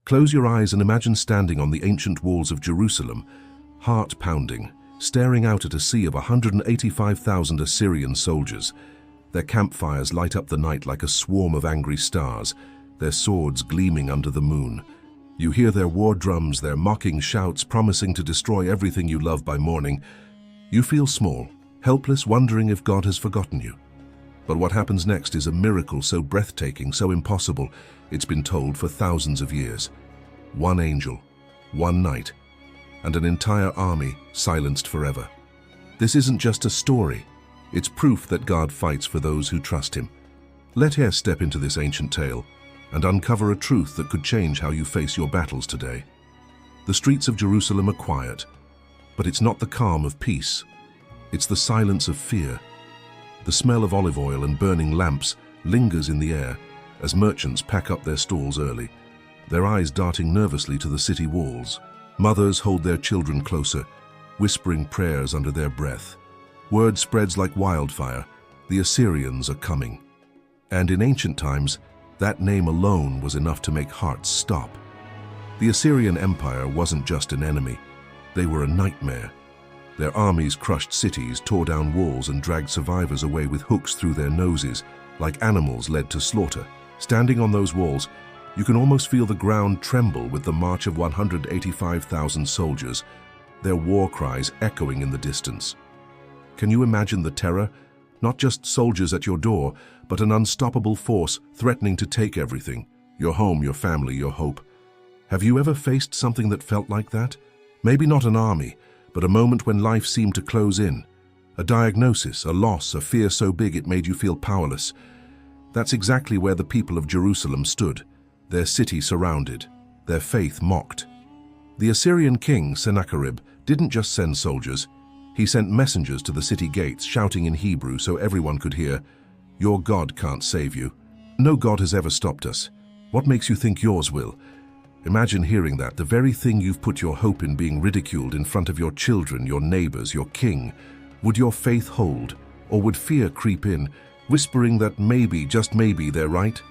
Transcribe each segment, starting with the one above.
Close your eyes and imagine standing on the ancient walls of Jerusalem, heart-pounding, staring out at a sea of 185,000 Assyrian soldiers. Their campfires light up the night like a swarm of angry stars, their swords gleaming under the moon. You hear their war drums, their mocking shouts promising to destroy everything you love by morning. You feel small, helpless, wondering if God has forgotten you. But what happens next is a miracle so breathtaking, so impossible, it's been told for thousands of years. One angel, one night, and an entire army silenced forever. This isn't just a story. It's proof that God fights for those who trust Him. Let us step into this ancient tale and uncover a truth that could change how you face your battles today. The streets of Jerusalem are quiet, but it's not the calm of peace. It's the silence of fear. The smell of olive oil and burning lamps lingers in the air as merchants pack up their stalls early, their eyes darting nervously to the city walls. Mothers hold their children closer, whispering prayers under their breath. Word spreads like wildfire. The Assyrians are coming. And in ancient times, that name alone was enough to make hearts stop. The Assyrian Empire wasn't just an enemy. They were a nightmare. Their armies crushed cities, tore down walls, and dragged survivors away with hooks through their noses, like animals led to slaughter. Standing on those walls, you can almost feel the ground tremble with the march of 185,000 soldiers, their war cries echoing in the distance. Can you imagine the terror? Not just soldiers at your door, but an unstoppable force threatening to take everything: your home, your family, your hope. Have you ever faced something that felt like that? Maybe not an army, but a moment when life seemed to close in. A diagnosis, a loss, a fear so big it made you feel powerless. That's exactly where the people of Jerusalem stood, their city surrounded, their faith mocked. The Assyrian king Sennacherib didn't just send soldiers. He sent messengers to the city gates, shouting in Hebrew so everyone could hear, "Your God can't save you. No God has ever stopped us. What makes you think yours will?" Imagine hearing that, the very thing you've put your hope in being ridiculed in front of your children, your neighbors, your king. Would your faith hold, or would fear creep in, whispering that maybe, just maybe, they're right?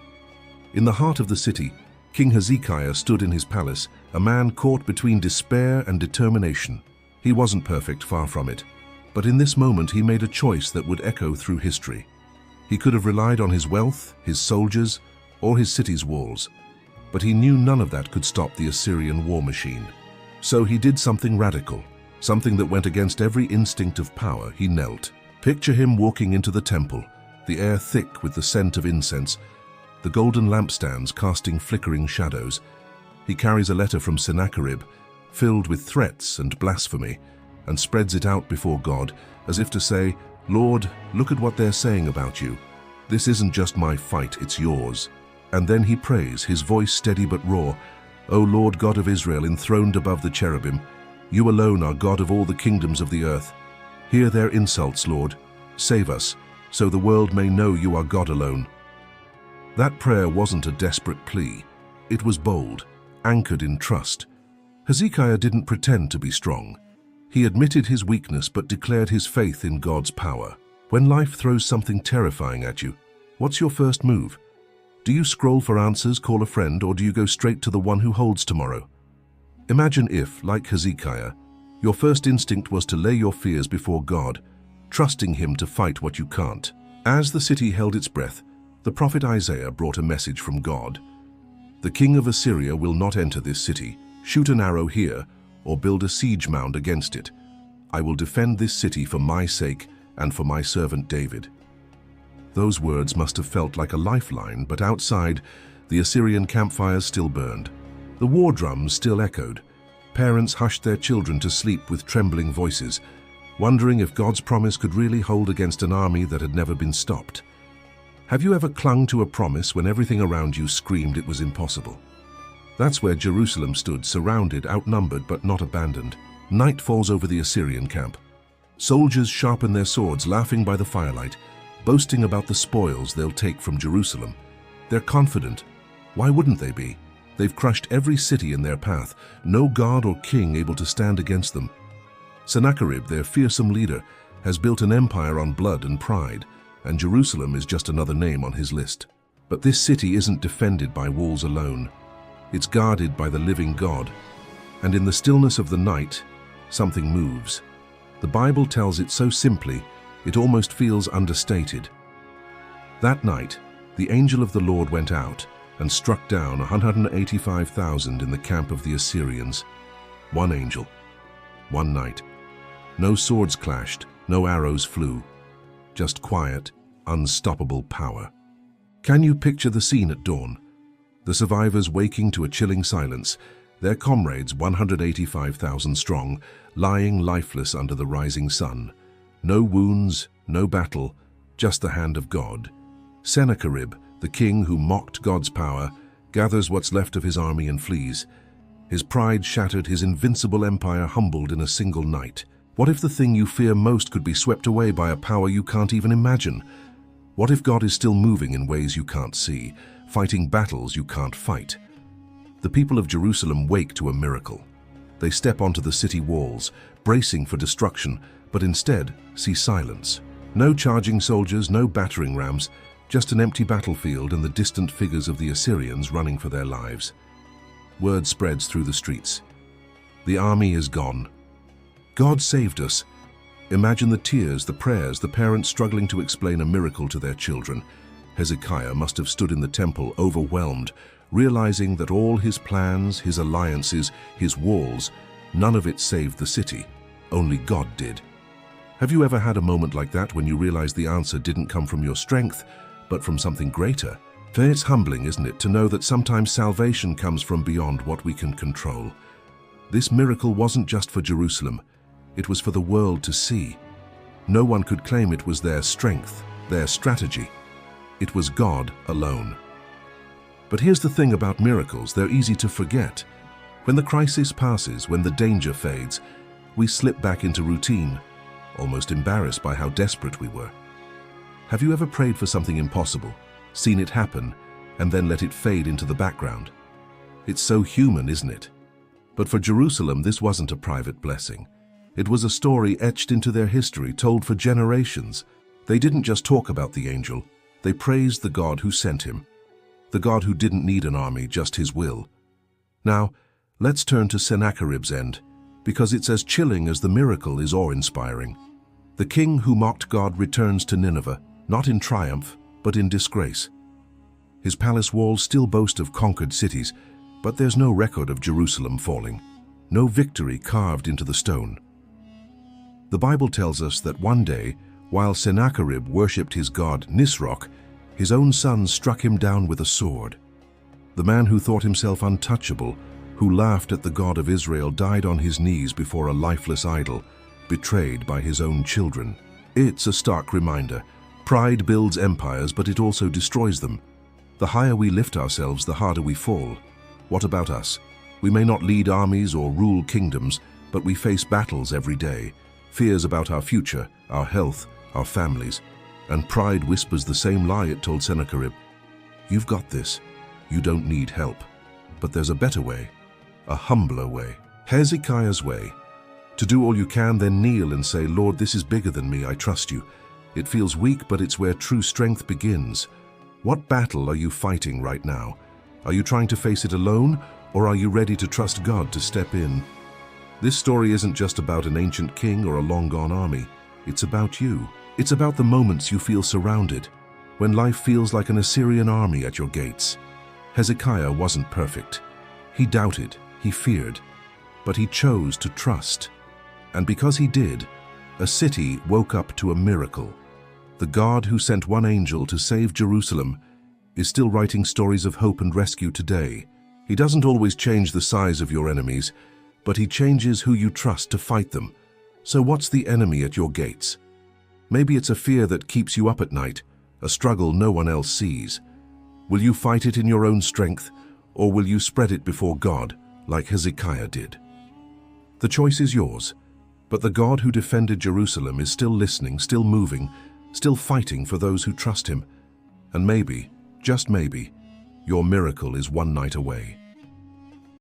In the heart of the city, King Hezekiah stood in his palace, a man caught between despair and determination. He wasn't perfect, far from it. But in this moment he made a choice that would echo through history. He could have relied on his wealth, his soldiers, or his city's walls. But he knew none of that could stop the Assyrian war machine. So he did something radical, something that went against every instinct of power. He knelt. Picture him walking into the temple, the air thick with the scent of incense, the golden lampstands casting flickering shadows. He carries a letter from Sennacherib, filled with threats and blasphemy, and spreads it out before God, as if to say, "Lord, look at what they're saying about you. This isn't just my fight, it's yours." And then he prays, his voice steady but raw, "O Lord God of Israel, enthroned above the cherubim, you alone are God of all the kingdoms of the earth. Hear their insults, Lord. Save us, so the world may know you are God alone." That prayer wasn't a desperate plea. It was bold, anchored in trust. Hezekiah didn't pretend to be strong. He admitted his weakness but declared his faith in God's power. When life throws something terrifying at you, what's your first move? Do you scroll for answers, call a friend, or do you go straight to the one who holds tomorrow? Imagine if, like Hezekiah, your first instinct was to lay your fears before God, trusting Him to fight what you can't. As the city held its breath, the prophet Isaiah brought a message from God. "The king of Assyria will not enter this city. Shoot an arrow here, or build a siege mound against it. I will defend this city for my sake and for my servant David." Those words must have felt like a lifeline, but outside, the Assyrian campfires still burned. The war drums still echoed. Parents hushed their children to sleep with trembling voices, wondering if God's promise could really hold against an army that had never been stopped. Have you ever clung to a promise when everything around you screamed it was impossible? That's where Jerusalem stood, surrounded, outnumbered, but not abandoned. Night falls over the Assyrian camp. Soldiers sharpen their swords, laughing by the firelight, boasting about the spoils they'll take from Jerusalem. They're confident. Why wouldn't they be? They've crushed every city in their path, no god or king able to stand against them. Sennacherib, their fearsome leader, has built an empire on blood and pride, and Jerusalem is just another name on his list. But this city isn't defended by walls alone. It's guarded by the living God. And in the stillness of the night, something moves. The Bible tells it so simply, it almost feels understated. That night, the angel of the Lord went out and struck down 185,000 in the camp of the Assyrians. One angel, one night. No swords clashed, no arrows flew. Just quiet, unstoppable power. Can you picture the scene at dawn? The survivors waking to a chilling silence, their comrades 185,000 strong, lying lifeless under the rising sun. No wounds, no battle, just the hand of God. Sennacherib, the king who mocked God's power, gathers what's left of his army and flees. His pride shattered, his invincible empire humbled in a single night. What if the thing you fear most could be swept away by a power you can't even imagine? What if God is still moving in ways you can't see, fighting battles you can't fight? The people of Jerusalem wake to a miracle. They step onto the city walls, bracing for destruction, but instead see silence. No charging soldiers, no battering rams, just an empty battlefield and the distant figures of the Assyrians running for their lives. Word spreads through the streets. The army is gone. God saved us. Imagine the tears, the prayers, the parents struggling to explain a miracle to their children. Hezekiah must have stood in the temple overwhelmed, realizing that all his plans, his alliances, his walls, none of it saved the city. Only God did. Have you ever had a moment like that when you realize the answer didn't come from your strength, but from something greater? It's humbling, isn't it, to know that sometimes salvation comes from beyond what we can control. This miracle wasn't just for Jerusalem. It was for the world to see. No one could claim it was their strength, their strategy. It was God alone. But here's the thing about miracles, they're easy to forget. When the crisis passes, when the danger fades, we slip back into routine, almost embarrassed by how desperate we were. Have you ever prayed for something impossible, seen it happen, and then let it fade into the background? It's so human, isn't it? But for Jerusalem, this wasn't a private blessing. It was a story etched into their history, told for generations. They didn't just talk about the angel, they praised the God who sent him. The God who didn't need an army, just his will. Now, let's turn to Sennacherib's end, because it's as chilling as the miracle is awe-inspiring. The king who mocked God returns to Nineveh, not in triumph, but in disgrace. His palace walls still boast of conquered cities, but there's no record of Jerusalem falling, no victory carved into the stone. The Bible tells us that one day, while Sennacherib worshipped his god Nisroch, his own son struck him down with a sword. The man who thought himself untouchable, who laughed at the God of Israel, died on his knees before a lifeless idol, betrayed by his own children. It's a stark reminder. Pride builds empires, but it also destroys them. The higher we lift ourselves, the harder we fall. What about us? We may not lead armies or rule kingdoms, but we face battles every day. Fears about our future, our health, our families. And pride whispers the same lie it told Sennacherib. You've got this. You don't need help. But there's a better way, a humbler way. Hezekiah's way. To do all you can, then kneel and say, Lord, this is bigger than me, I trust you. It feels weak, but it's where true strength begins. What battle are you fighting right now? Are you trying to face it alone, or are you ready to trust God to step in? This story isn't just about an ancient king or a long-gone army. It's about you. It's about the moments you feel surrounded, when life feels like an Assyrian army at your gates. Hezekiah wasn't perfect. He doubted, he feared, but he chose to trust. And because he did, a city woke up to a miracle. The God who sent one angel to save Jerusalem is still writing stories of hope and rescue today. He doesn't always change the size of your enemies, but he changes who you trust to fight them. So what's the enemy at your gates? Maybe it's a fear that keeps you up at night, a struggle no one else sees. Will you fight it in your own strength, or will you spread it before God, like Hezekiah did? The choice is yours, but the God who defended Jerusalem is still listening, still moving, still fighting for those who trust him. And maybe, just maybe, your miracle is one night away.